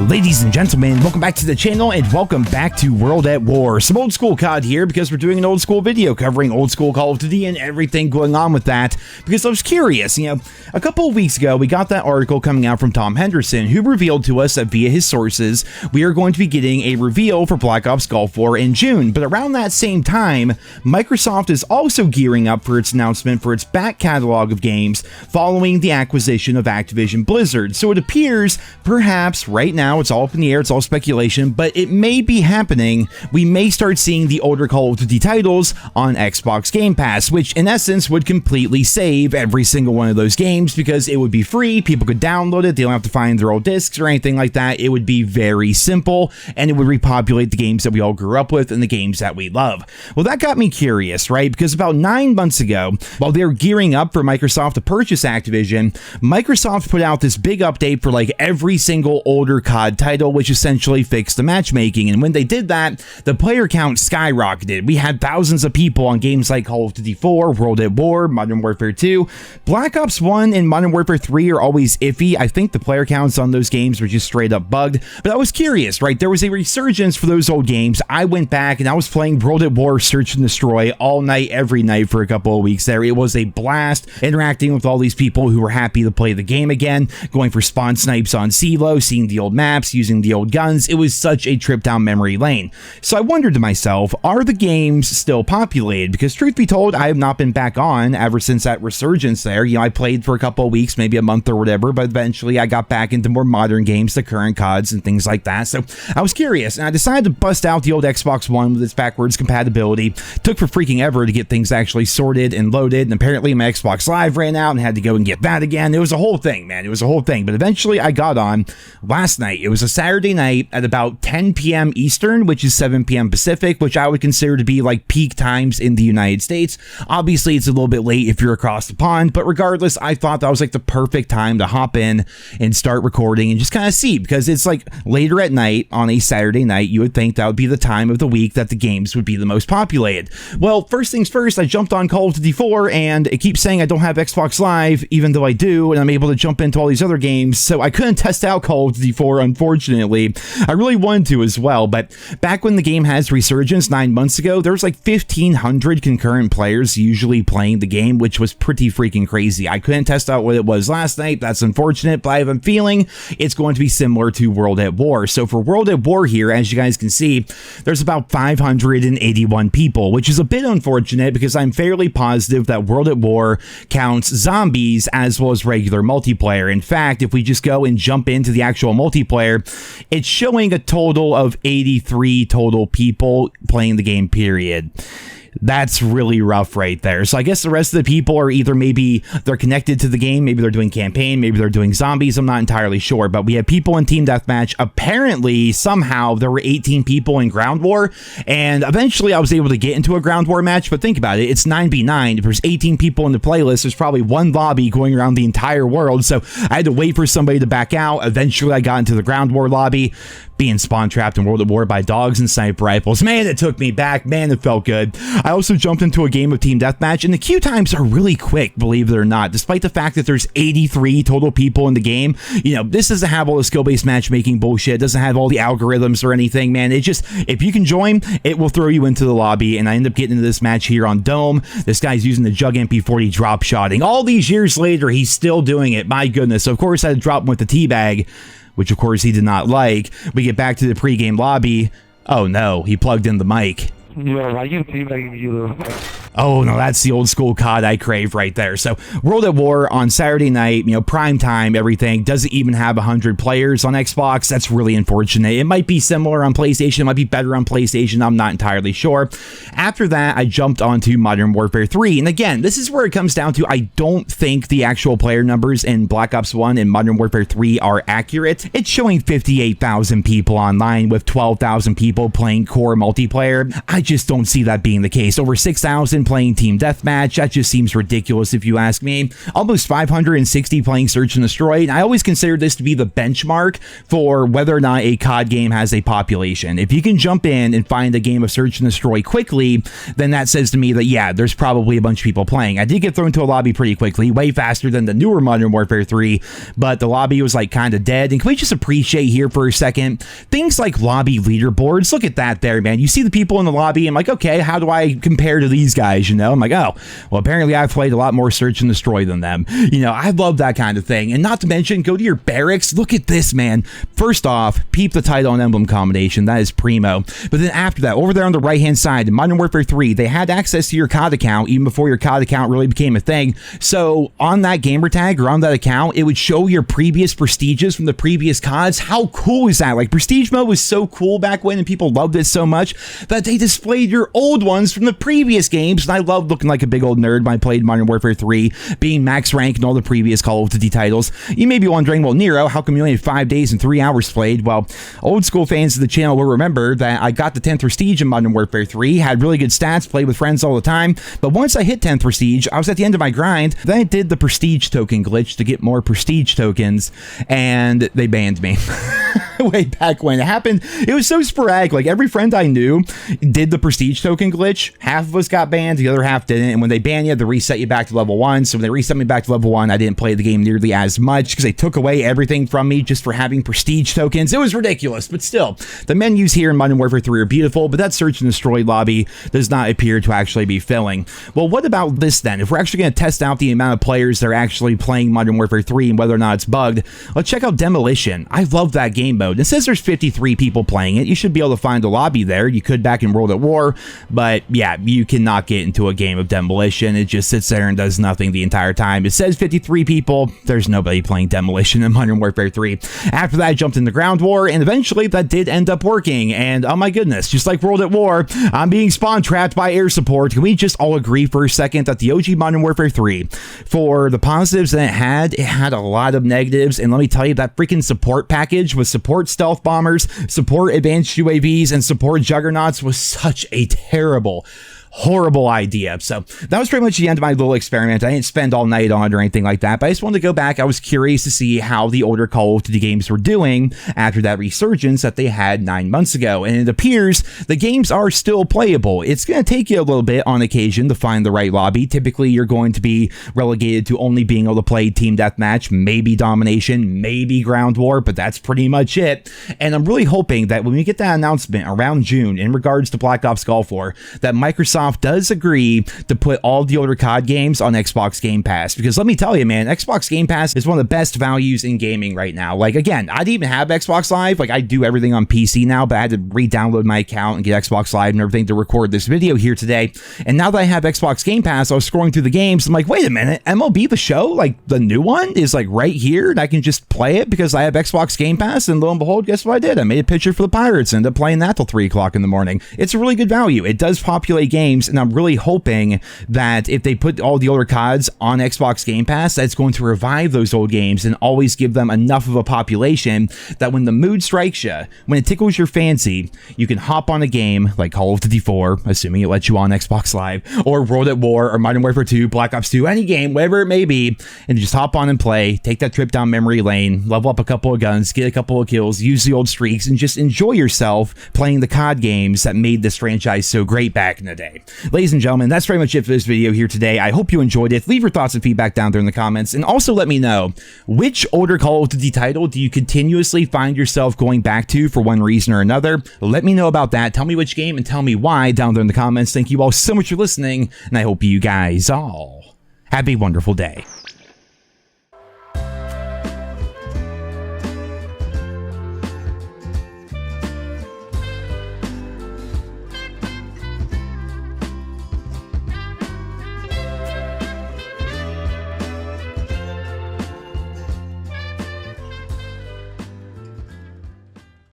Ladies and gentlemen, welcome back to the channel and welcome back to World at War. Some old school COD here because we're doing an old school video covering old school Call of Duty and everything going on with that because I was curious. A couple of weeks ago we got that article coming out from Tom Henderson who revealed to us that via his sources we are going to be getting a reveal for Black Ops Gulf War in June. But around that same time, Microsoft is also gearing up for its announcement for its back catalog of games following the acquisition of Activision Blizzard. So it appears perhaps right now it's all up in the air, it's all speculation, but it may be happening. We may start seeing the older Call of Duty titles on Xbox Game Pass, which in essence would completely save every single one of those games because it would be free, people could download it, they don't have to find their old discs or anything like that. It would be very simple and it would repopulate the games that we all grew up with and the games that we love. Well, that got me curious, right? Because about 9 months ago, while they were gearing up for Microsoft to purchase Activision, Microsoft put out this big update for like every single older COD title, which essentially fixed the matchmaking. And when they did that, the player count skyrocketed. We had thousands of people on games like Call of Duty 4, World at War, Modern Warfare 2. Black Ops 1 and Modern Warfare 3 are always iffy. I think the player counts on those games were just straight up bugged. But I was curious, right? There was a resurgence for those old games. I went back and I was playing World at War Search and Destroy all night, every night for a couple of weeks there. It was a blast interacting with all these people who were happy to play the game again, going for spawn snipes on CeeLo, seeing the old maps, using the old guns. It was such a trip down memory lane. So I wondered to myself, are the games still populated? Because truth be told, I have not been back on ever since that resurgence there. I played for a couple of weeks, maybe a month or whatever, but eventually I got back into more modern games, the current CODs and things like that. So I was curious and I decided to bust out the old Xbox One with its backwards compatibility. Took for freaking ever to get things actually sorted and loaded, and apparently my Xbox Live ran out and had to go and get that again. It was a whole thing, man. It was a whole thing. But eventually I got on last night. It was a Saturday night at about 10 p.m. Eastern, which is 7 p.m. Pacific, which I would consider to be like peak times in the United States. Obviously, it's a little bit late if you're across the pond, but regardless, I thought that was like the perfect time to hop in and start recording and just kind of see, because it's like later at night on a Saturday night. You would think that would be the time of the week that the games would be the most populated. Well, first things first, I jumped on Call of Duty 4 and it keeps saying I don't have Xbox Live, even though I do, and I'm able to jump into all these other games, so I couldn't test out Call of Duty 4, unfortunately. I really wanted to as well, but back when the game has resurgence 9 months ago, there was like 1,500 concurrent players usually playing the game, which was pretty freaking crazy. I couldn't test out what it was last night. That's unfortunate, but I have a feeling it's going to be similar to World at War. So for World at War here, as you guys can see, there's about 581 people, which is a bit unfortunate because I'm fairly positive that World at War counts zombies as well as regular multiplayer. In fact, if we just go and jump into the actual multiplayer, it's showing a total of 83 total people playing the game, period. That's really rough right there. So I guess the rest of the people are either maybe they're connected to the game, maybe they're doing campaign, maybe they're doing zombies. I'm not entirely sure, but we have people in Team Deathmatch. Apparently, somehow, there were 18 people in Ground War, and eventually I was able to get into a Ground War match, but think about it, it's 9v9. If there's 18 people in the playlist, there's probably one lobby going around the entire world, so I had to wait for somebody to back out. Eventually, I got into the Ground War lobby, being spawn trapped in World at War by dogs and sniper rifles. Man, it took me back. Man, it felt good. I also jumped into a game of Team Deathmatch, and the queue times are really quick, believe it or not. Despite the fact that there's 83 total people in the game, this doesn't have all the skill-based matchmaking bullshit. It doesn't have all the algorithms or anything, man. It just, if you can join, it will throw you into the lobby, and I end up getting into this match here on Dome. This guy's using the Jug MP40 drop shotting. All these years later, he's still doing it. My goodness. So, of course, I had to drop him with the teabag, which of course he did not like. We get back to the pregame lobby. Oh no, he plugged in the mic. Yeah, why you teabagging you? Oh no, that's the old school COD I crave right there. So World at War on Saturday night, prime time, everything, doesn't even have 100 players on Xbox. That's really unfortunate. It might be similar on PlayStation, it might be better on PlayStation, I'm not entirely sure. After that, I jumped onto Modern Warfare 3, and again, this is where it comes down to, I don't think the actual player numbers in Black Ops 1 and Modern Warfare 3 are accurate. It's showing 58,000 people online with 12,000 people playing core multiplayer. I just don't see that being the case. Over 6,000 in playing Team Deathmatch. That just seems ridiculous if you ask me. Almost 560 playing Search and Destroy, and I always consider this to be the benchmark for whether or not a COD game has a population. If you can jump in and find a game of Search and Destroy quickly, then that says to me that, yeah, there's probably a bunch of people playing. I did get thrown into a lobby pretty quickly, way faster than the newer Modern Warfare 3, but the lobby was like kind of dead. And can we just appreciate here for a second things like lobby leaderboards? Look at that there, man. You see the people in the lobby. I'm like, okay, how do I compare to these guys? You know, I'm like, oh, well, apparently I've played a lot more Search and Destroy than them. You know, I love that kind of thing. And not to mention, go to your barracks. Look at this, man. First off, peep the title and emblem combination. That is primo. But then after that, over there on the right-hand side, in Modern Warfare 3, they had access to your COD account even before your COD account really became a thing. So on that gamer tag or on that account, it would show your previous prestiges from the previous CODs. How cool is that? Like, prestige mode was so cool back when, and people loved it so much that they displayed your old ones from the previous games. And I loved looking like a big old nerd when I played Modern Warfare 3, being max rank in all the previous Call of Duty titles. You may be wondering, well, Nero, how come you only had 5 days and 3 hours played? Well, old school fans of the channel will remember that I got the 10th prestige in Modern Warfare 3, had really good stats, played with friends all the time, but once I hit 10th prestige, I was at the end of my grind. Then I did the prestige token glitch to get more prestige tokens, and they banned me. Way back when it happened, it was so sporadic. Like, every friend I knew did the prestige token glitch. Half of us got banned, the other half didn't, and when they ban you, they reset you back to level 1. So when they reset me back to level 1, I didn't play the game nearly as much because they took away everything from me just for having prestige tokens. It was ridiculous, but still, the menus here in Modern Warfare 3 are beautiful, but that Search and Destroy lobby does not appear to actually be filling. Well, what about this then? If we're actually going to test out the amount of players that are actually playing Modern Warfare 3 and whether or not it's bugged, let's check out Demolition. I love that game mode. It says there's 53 people playing it. You should be able to find a lobby there. You could back in World at War, but yeah, you cannot get into a game of Demolition. It just sits there and does nothing the entire time. It says 53 people. There's nobody playing Demolition in Modern Warfare 3. After that, I jumped into Ground War, and eventually that did end up working. And oh my goodness, just like World at War, I'm being spawn trapped by air support. Can we just all agree for a second that the OG Modern Warfare 3, for the positives that it had a lot of negatives. And let me tell you, that freaking support package with support stealth bombers, support advanced UAVs, and support juggernauts was such a terrible, horrible idea. So that was pretty much the end of my little experiment. I didn't spend all night on it or anything like that, but I just wanted to go back. I was curious to see how the older Call of Duty games were doing after that resurgence that they had 9 months ago. And it appears the games are still playable. It's going to take you a little bit on occasion to find the right lobby. Typically, you're going to be relegated to only being able to play Team Deathmatch, maybe Domination, maybe Ground War, but that's pretty much it. And I'm really hoping that when we get that announcement around June in regards to Black Ops Gulf War, that Microsoft does agree to put all the older COD games on Xbox Game Pass. Because let me tell you, man, Xbox Game Pass is one of the best values in gaming right now. Like, again, I didn't even have Xbox Live. Like, I do everything on PC now, but I had to re-download my account and get Xbox Live and everything to record this video here today. And now that I have Xbox Game Pass, I was scrolling through the games. I'm like, wait a minute, MLB The Show, like the new one, is like right here, and I can just play it because I have Xbox Game Pass. And lo and behold, guess what I did? I made a picture for the Pirates and ended up playing that till 3 o'clock in the morning. It's a really good value. It does populate games, and I'm really hoping that if they put all the older CODs on Xbox Game Pass, that's going to revive those old games and always give them enough of a population that when the mood strikes you, when it tickles your fancy, you can hop on a game like Call of Duty 4, assuming it lets you on Xbox Live, or World at War, or Modern Warfare 2, Black Ops 2, any game, whatever it may be, and just hop on and play, take that trip down memory lane, level up a couple of guns, get a couple of kills, use the old streaks, and just enjoy yourself playing the COD games that made this franchise so great back in the day. Ladies and gentlemen, that's pretty much it for this video here today. I hope you enjoyed it. Leave your thoughts and feedback down there in the comments, and also let me know, which older Call of Duty title do you continuously find yourself going back to for one reason or another? Let me know about that. Tell me which game and tell me why down there in the comments. Thank you all so much for listening, and I hope you guys all have a wonderful day.